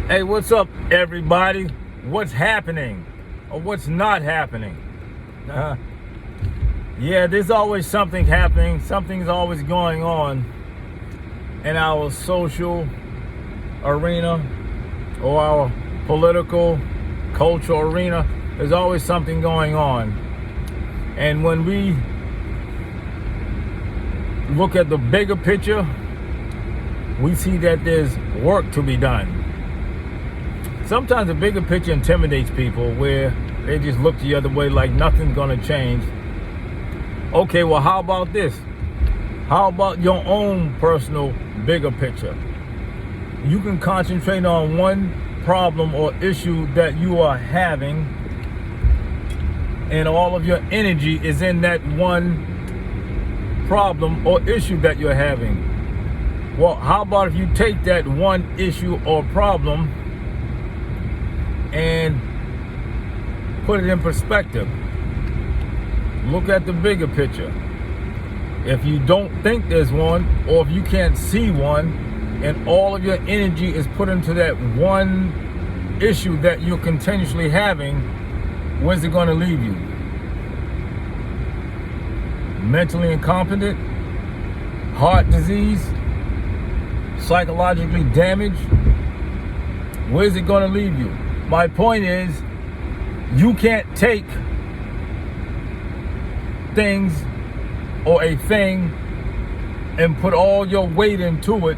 Hey, what's up, everybody? What's happening or what's not happening? Yeah, there's always something happening. Something's always going on in our social arena or our political, cultural arena. There's always something going on. And when we look at the bigger picture, we see that there's work to be done. Sometimes the bigger picture intimidates people where they just look the other way like nothing's gonna change. Okay, well, how about this? How about your own personal bigger picture? You can concentrate on one problem or issue that you are having, and all of your energy is in that one problem or issue that you're having. Well, how about if you take that one issue or problem and put it in perspective? Look at the bigger picture. If you don't think there's one, or if you can't see one, and all of your energy is put into that one issue that you're continuously having, where's it going to leave you? Mentally incompetent, heart disease, psychologically damaged? Where's it going to leave you? My point is, you can't take things or a thing and put all your weight into it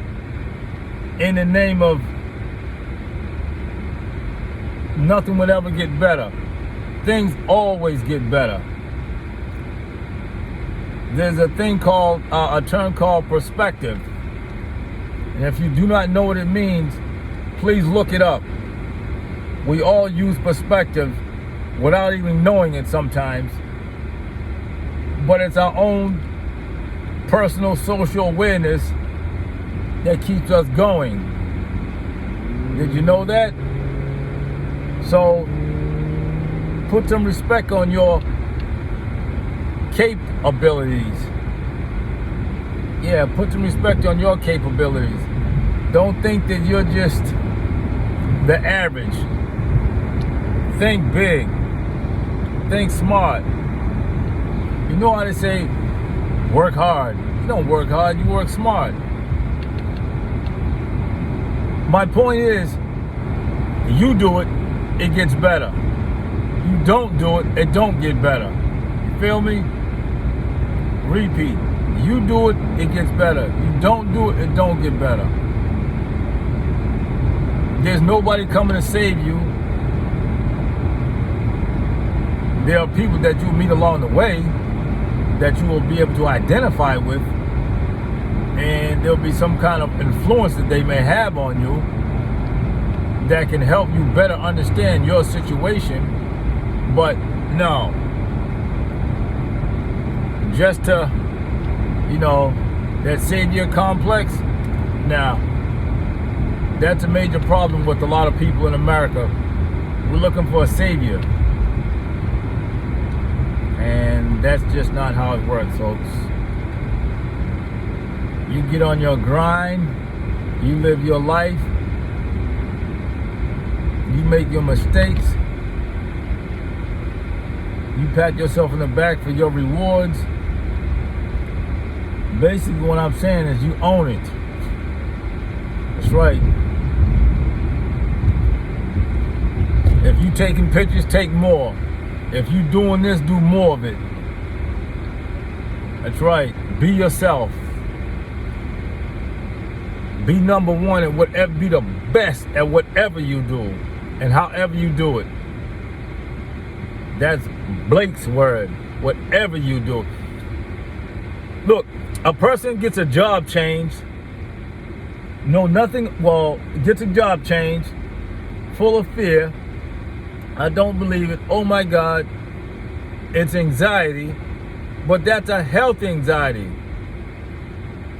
in the name of nothing would ever get better. Things always get better. There's a term called perspective. And if you do not know what it means, please look it up. We all use perspective without even knowing it sometimes. But it's our own personal social awareness that keeps us going. Did you know that? So put some respect on your capabilities. Yeah, put some respect on your capabilities. Don't think that you're just the average. Think big. Think smart. You know how they say, work hard. You don't work hard, you work smart. My point is, you do it, it gets better. You don't do it, it don't get better. You feel me? Repeat. You do it, it gets better. You don't do it, it don't get better. There's nobody coming to save you. There are people that you meet along the way that you will be able to identify with, and there'll be some kind of influence that they may have on you that can help you better understand your situation. But no, just to, that savior complex, now that's a major problem with a lot of people in America. We're looking for a savior. And that's just not how it works, folks. You get on your grind, you live your life, you make your mistakes, you pat yourself in the back for your rewards. Basically what I'm saying is you own it. That's right. If you taking pictures, take more. If you doing this, do more of it. That's right. Be yourself. Be number one at whatever, be the best at whatever you do and however you do it. That's Blake's word. Whatever you do. Look, a person gets a job change, gets a job change, full of fear. I don't believe it. Oh my God. It's anxiety. But that's a healthy anxiety.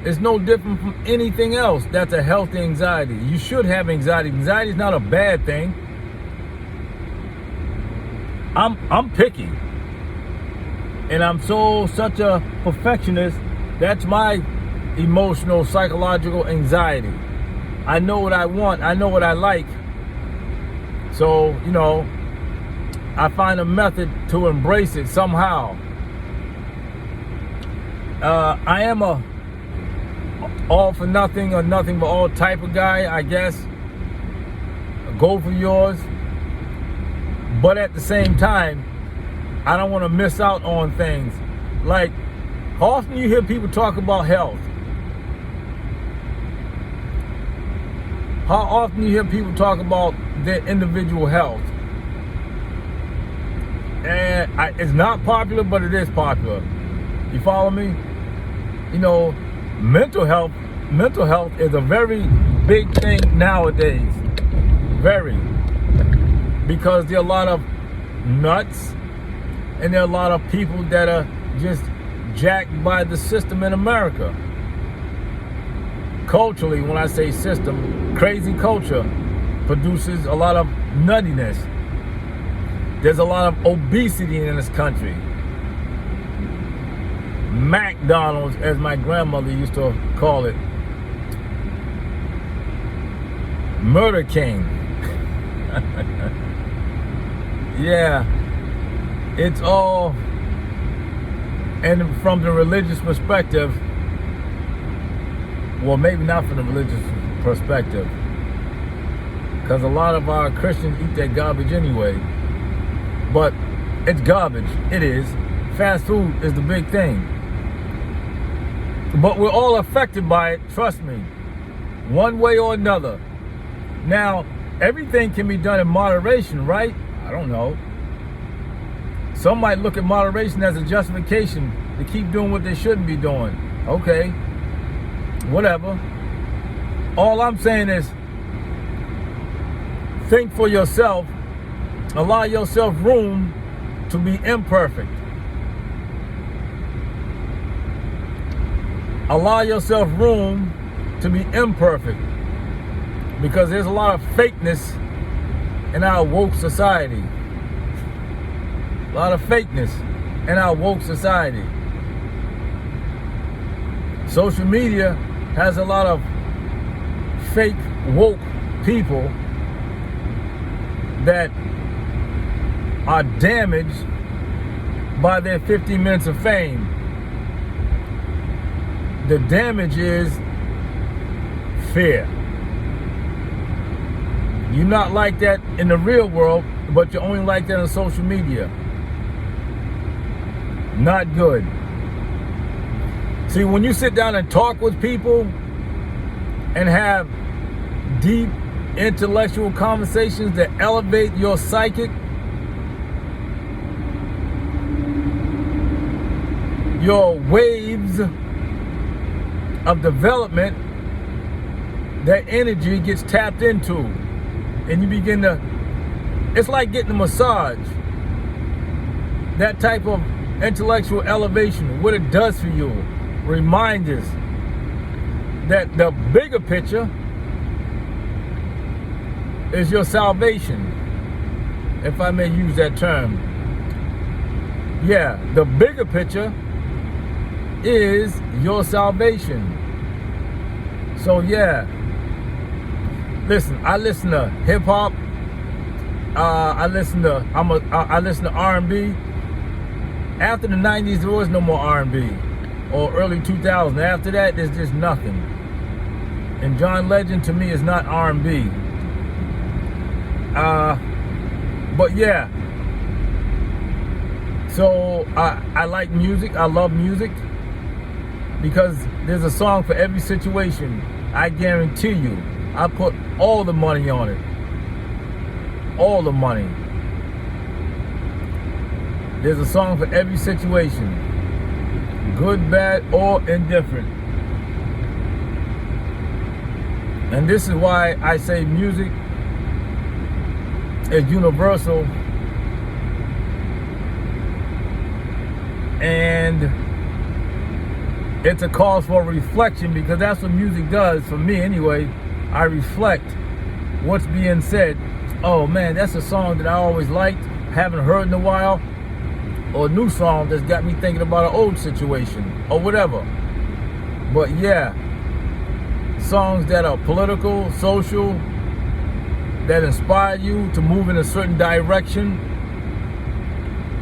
It's no different from anything else. That's a healthy anxiety. You should have anxiety. Anxiety is not a bad thing. I'm picky. And I'm such a perfectionist. That's my emotional, psychological anxiety. I know what I want. I know what I like. So, I find a method to embrace it somehow. I am a all for nothing or nothing but all type of guy, I guess. Go for yours. But at the same time, I don't want to miss out on things. Like, how often you hear people talk about health? How often you hear people talk about their individual health? And it's not popular, but it is popular. You follow me? Mental health is a very big thing nowadays. Very. Because there are a lot of nuts and there are a lot of people that are just jacked by the system in America. Culturally, when I say system, crazy culture produces a lot of nuttiness. There's a lot of obesity in this country. McDonald's, as my grandmother used to call it. Murder King. Yeah, it's all, and from the religious perspective, well, maybe not from the religious perspective, because a lot of our Christians eat that garbage anyway, but it's garbage. It is. Fast food is the big thing. But we're all affected by it, trust me, one way or another. Now, everything can be done in moderation, right? I don't know. Some might look at moderation as a justification to keep doing what they shouldn't be doing. Okay, whatever. All I'm saying is, think for yourself. Allow yourself room to be imperfect. Allow yourself room to be imperfect. Because there's a lot of fakeness in our woke society. A lot of fakeness in our woke society. Social media has a lot of fake woke people that are damaged by their 15 minutes of fame. The damage is fear. You're not like that in the real world, but you're only like that on social media. Not good. See, when you sit down and talk with people and have deep intellectual conversations that elevate your psychic, your waves of development, that energy gets tapped into. And you begin to, it's like getting a massage. That type of intellectual elevation, what it does for you, reminders that the bigger picture is your salvation, if I may use that term. Yeah, the bigger picture is your salvation. So yeah, listen, I listen to hip hop. I listen to R&B. After the 90s, there was no more R&B, or early 2000s. After that, there's just nothing. And John Legend to me is not R&B. But yeah. So I like music. I love music because there's a song for every situation. I guarantee you. I put all the money on it. All the money. There's a song for every situation. Good, bad, or indifferent. And this is why I say music is universal. And it's a cause for reflection, because that's what music does for me anyway. I reflect what's being said. Oh man, that's a song that I always liked, haven't heard in a while, or a new song that's got me thinking about an old situation, or whatever. But yeah, songs that are political, social, that inspire you to move in a certain direction.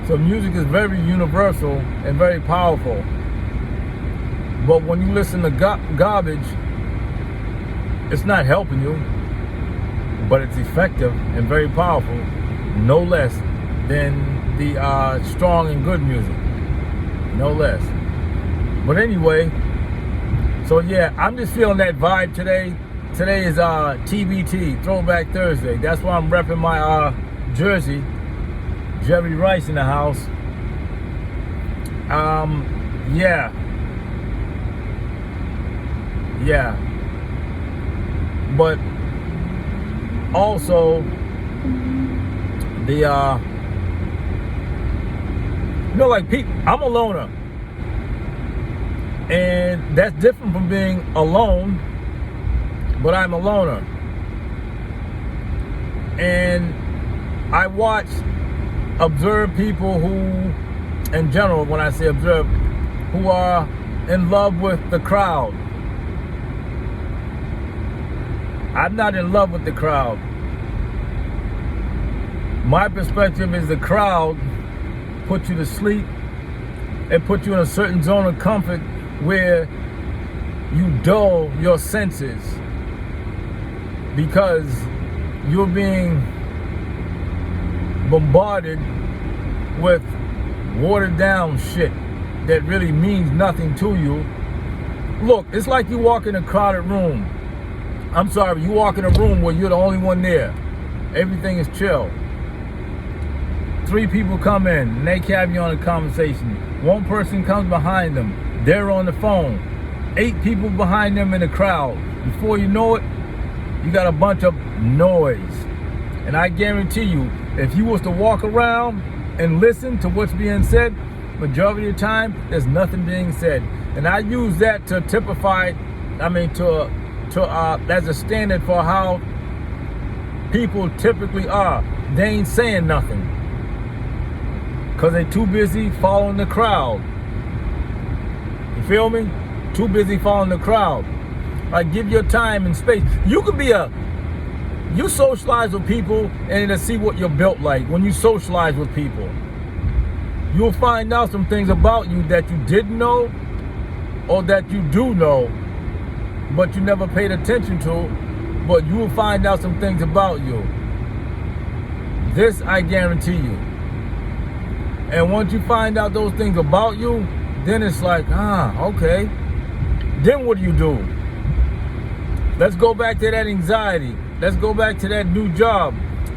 So music is very universal and very powerful. But when you listen to garbage, it's not helping you, but it's effective and very powerful, no less than the strong and good music, no less. But anyway, so yeah, I'm just feeling that vibe today. Today is TBT, Throwback Thursday. That's why I'm repping my jersey. Jerry Rice in the house. Yeah. But also the like people, I'm a loner, and that's different from being alone. But I'm a loner, and I observe people who, in general, when I say observe, who are in love with the crowd. I'm not in love with the crowd. My perspective is the crowd put you to sleep and put you in a certain zone of comfort where you dull your senses because you're being bombarded with watered down shit that really means nothing to you. Look, it's like you walk in a crowded room. I'm sorry, you walk in a room where you're the only one there. Everything is chill. 3 people come in and they have you on a conversation. 1 person comes behind them. They're on the phone. 8 people behind them in the crowd. Before you know it, you got a bunch of noise. And I guarantee you, if you was to walk around and listen to what's being said, majority of the time, there's nothing being said. And I use that to typify, as a standard for how people typically are. They ain't saying nothing because they too busy following the crowd. You feel me? Too busy following the crowd. Like, give your time and space. You could be you socialize with people and to see what you're built like. When you socialize with people, you'll find out some things about you that you didn't know or that you do know, but you never paid attention to. But you will find out some things about you. This I guarantee you. And once you find out those things about you, then it's like, okay. Then what do? Let's go back to that anxiety. Let's go back to that new job.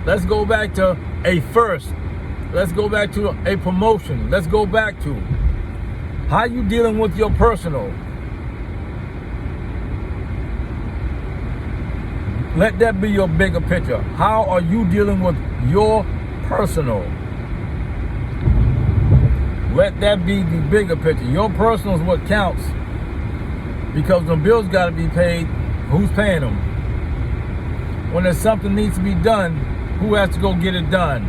Let's go back to a first. Let's go back to a promotion. Let's go back to how you dealing with your personal. Let that be your bigger picture. How are you dealing with your personal? Let that be the bigger picture. Your personal is what counts. Because the bills got to be paid. Who's paying them? When there's something needs to be done, who has to go get it done?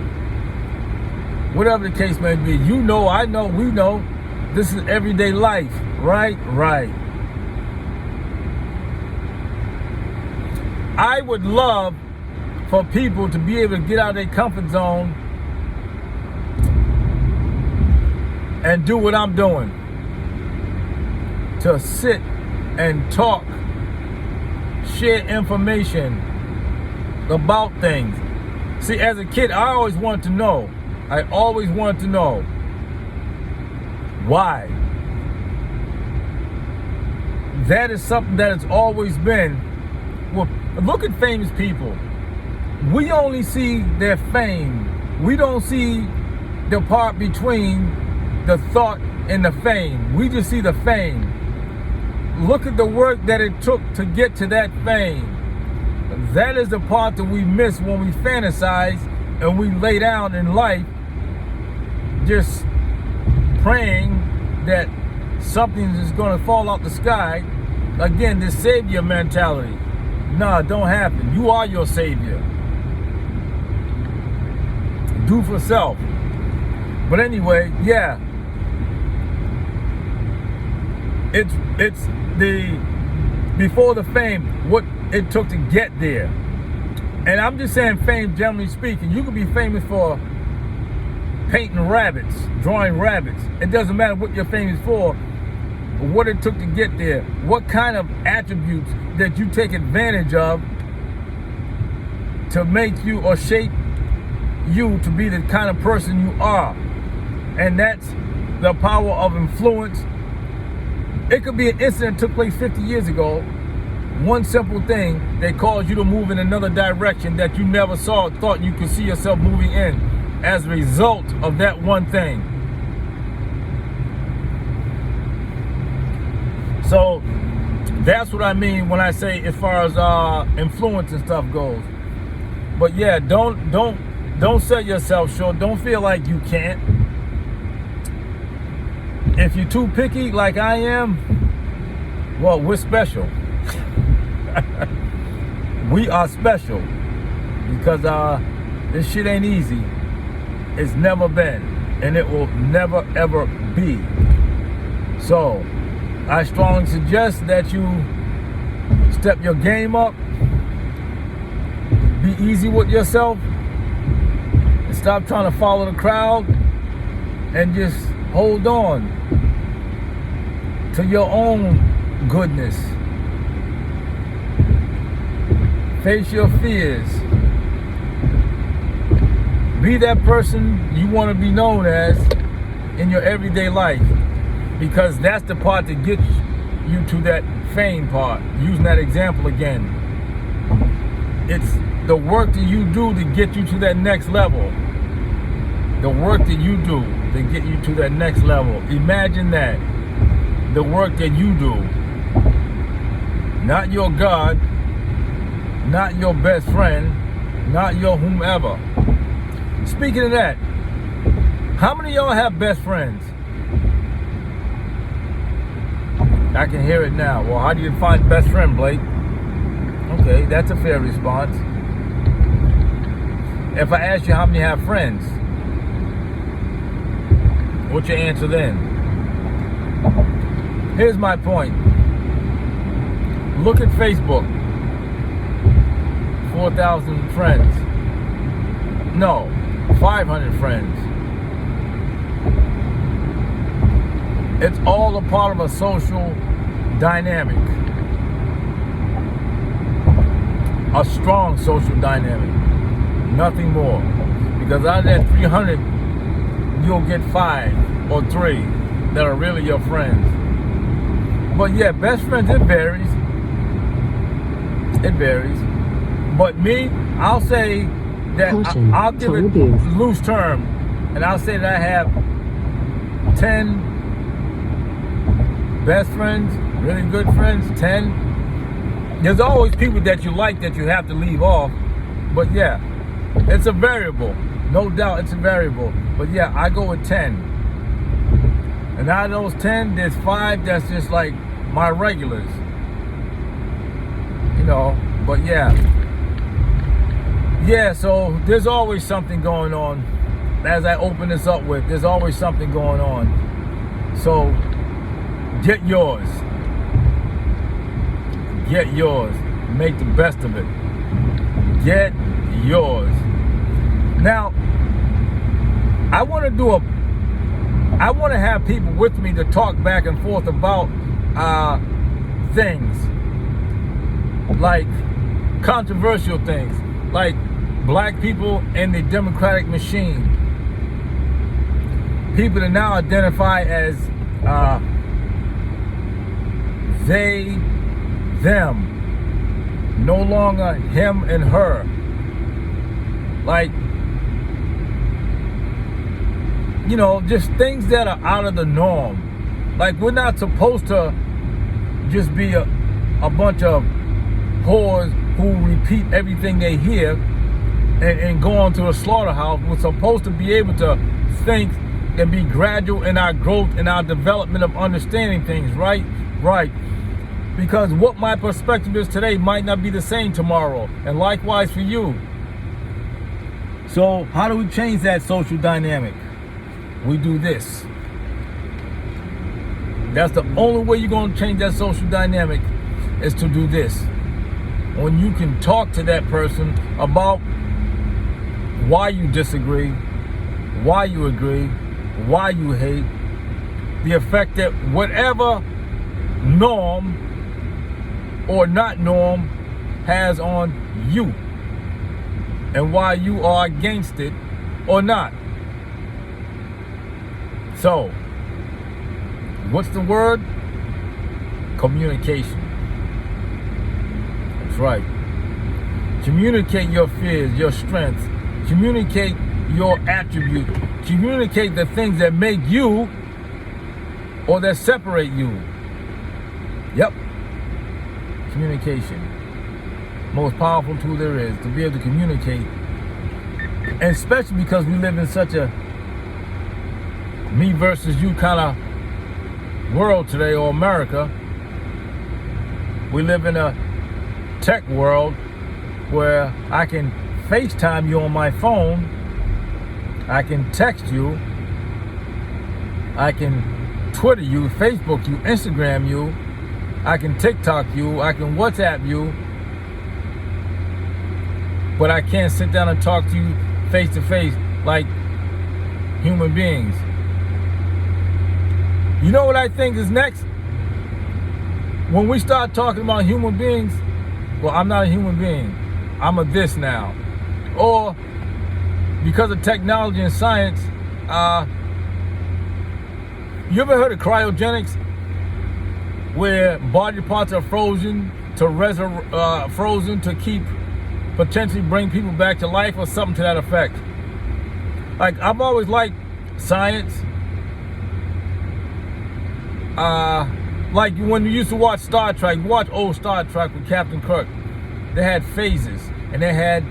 Whatever the case may be. You know, I know, we know. This is everyday life. Right? Right. I would love for people to be able to get out of their comfort zone and do what I'm doing. To sit and talk, share information about things. See, as a kid, I always wanted to know. I always wanted to know why. That is something that has always been. Well, look at famous people. We only see their fame. We don't see the part between the thought and the fame. We just see the fame. Look at the work that it took to get to that fame. That is the part that we miss when we fantasize and we lay down in life just praying that something is going to fall out the sky. Again, this savior mentality. Nah, it don't happen. You are your savior. Do for self. But anyway, yeah. It's the before the fame, what it took to get there. And I'm just saying fame, generally speaking. You could be famous for painting rabbits, drawing rabbits. It doesn't matter what you're famous for, what it took to get there, what kind of attributes that you take advantage of to make you or shape you to be the kind of person you are. And that's the power of influence. It could be an incident that took place 50 years ago. One simple thing that caused you to move in another direction that you never thought you could see yourself moving in as a result of that one thing. So that's what I mean when I say as far as influence and stuff goes. But yeah, don't sell yourself short. Don't feel like you can't. If you're too picky like I am, well, we're special. We are special because this shit ain't easy. It's never been, and it will never ever be. So I strongly suggest that you step your game up, be easy with yourself, and stop trying to follow the crowd, and just hold on to your own goodness. Face your fears. Be that person you want to be known as in your everyday life, because that's the part that gets you to that fame part. Using that example again, it's the work that you do to get you to that next level. The work that you do to get you to that next level. Imagine that. The work that you do. Not your God, not your best friend, not your whomever. Speaking of that, how many of y'all have best friends? I can hear it now. Well, how do you find best friend, Blake? Okay, that's a fair response. If I ask you how many have friends, what's your answer then? Here's my point. Look at Facebook. 4,000 friends. No, 500 friends. It's all a part of a social dynamic. A strong social dynamic. Nothing more. Because out of that 300, you'll get 5 or 3 that are really your friends. But yeah, best friends, it varies. It varies. But me, I'll say that I'll give it loose term, and I'll say that I have 10 best friends, really good friends, 10. There's always people that you like that you have to leave off, but yeah, it's a variable. No doubt it's a variable. But yeah, I go with 10. And out of those 10, there's 5 that's just like my regulars. You know, but yeah. Yeah, so there's always something going on. As I open this up with, there's always something going on. So get yours. Get yours. Make the best of it. Get yours. Now, I want to have people with me to talk back and forth about things like controversial things, like black people and the Democratic machine. People that now identify as they, them, no longer him and her. Like, you know, just things that are out of the norm. Like, we're not supposed to just be a bunch of whores who repeat everything they hear and go on to a slaughterhouse. We're supposed to be able to think and be gradual in our growth and our development of understanding things, right? Right. Because what my perspective is today might not be the same tomorrow, and likewise for you. So how do we change that social dynamic? We do this. That's the only way you're going to change that social dynamic, is to do this. when you can talk to that person about why you disagree, why you agree, why you hate, the effect that whatever norm or not norm has on you, and why you are against it or not. So, what's the word? Communication. That's right. Communicate your fears, your strengths. Communicate your attributes. Communicate the things that make you or that separate you. Yep. Communication. Most powerful tool there is, to be able to communicate. And especially because we live in such a me versus you kind of world today, or America. We live in a tech world where I can FaceTime you on my phone, I can text you, I can Twitter you, Facebook you, Instagram you, I can TikTok you, I can WhatsApp you, but I can't sit down and talk to you face to face like human beings. You know what I think is next? When we start talking about human beings, well, I'm not a human being. I'm a this now. Or because of technology and science, you ever heard of cryogenics? Where body parts are frozen to keep, potentially bring people back to life, or something to that effect. Like, I've always liked science. Like when you used to watch Star Trek, watch old Star Trek with Captain Kirk. They had phases, and they had,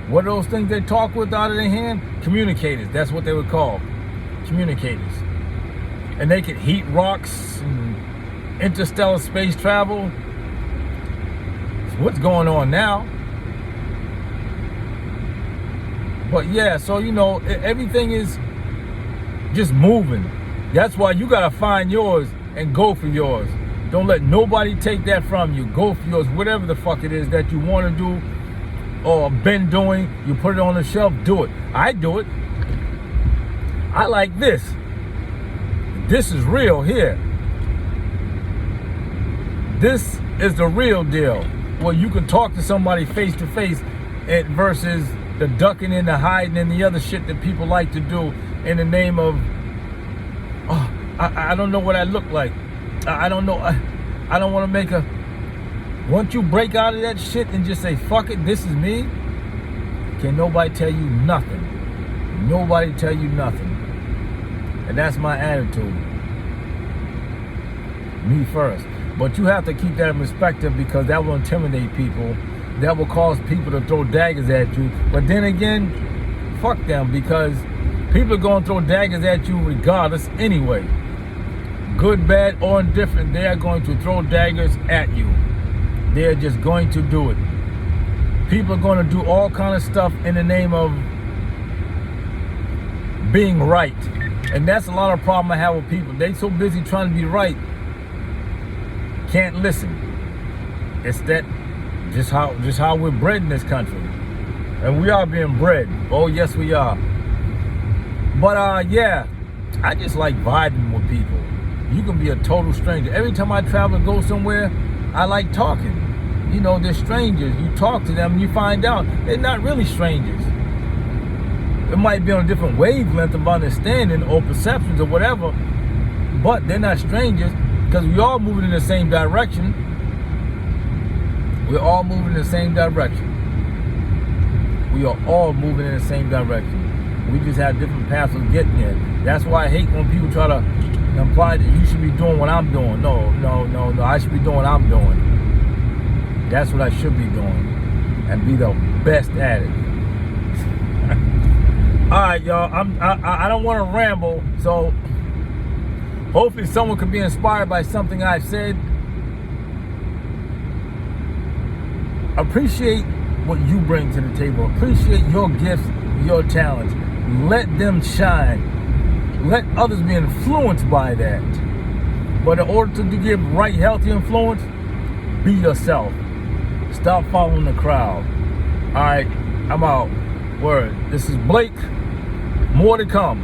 what are those things they talk with out of their hand? Communicators, that's what they were called. Communicators. And they could heat rocks and interstellar space travel. So what's going on now? But yeah, so you know, everything is just moving. That's why you gotta find yours and go for yours. Don't let nobody take that from you. Go for yours, whatever the fuck it is that you want to do or been doing. You put it on the shelf, do it. I do it. I like this. This is real here. This is the real deal. Where you can talk to somebody face to face versus the ducking and the hiding and the other shit that people like to do in the name of, oh, I don't know what I look like. I don't know. I don't want to make a... Once you break out of that shit and just say, fuck it, this is me, can nobody tell you nothing. Nobody tell you nothing. And that's my attitude. Me first. But you have to keep that in perspective, because that will intimidate people. That will cause people to throw daggers at you. But then again, fuck them, because people are going to throw daggers at you regardless anyway. Good, bad, or indifferent, they are going to throw daggers at you. They are just going to do it. People are going to do all kind of stuff in the name of being right. And that's a lot of problem I have with people. They so busy trying to be right, can't listen. It's that just how we're bred in this country. And we are being bred. Oh yes, we are. But yeah, I just like vibing with people. You can be a total stranger. Every time I travel and go somewhere, I like talking. You know, they're strangers. You talk to them and you find out they're not really strangers. It might be on a different wavelength of understanding or perceptions or whatever, but they're not strangers, because we all moving in the same direction. We're all moving in the same direction. We are all moving in the same direction. We just have different paths of getting there. That's why I hate when people try to imply that you should be doing what I'm doing. No. I should be doing what I'm doing. That's what I should be doing, and be the best at it. All right, y'all. I don't want to ramble, so hopefully someone can be inspired by something I've said. Appreciate what you bring to the table. Appreciate your gifts, your talents. Let them shine. Let others be influenced by that. But in order to give right, healthy influence, be yourself. Stop following the crowd. All right, I'm out. Word. This is Blake. More to come.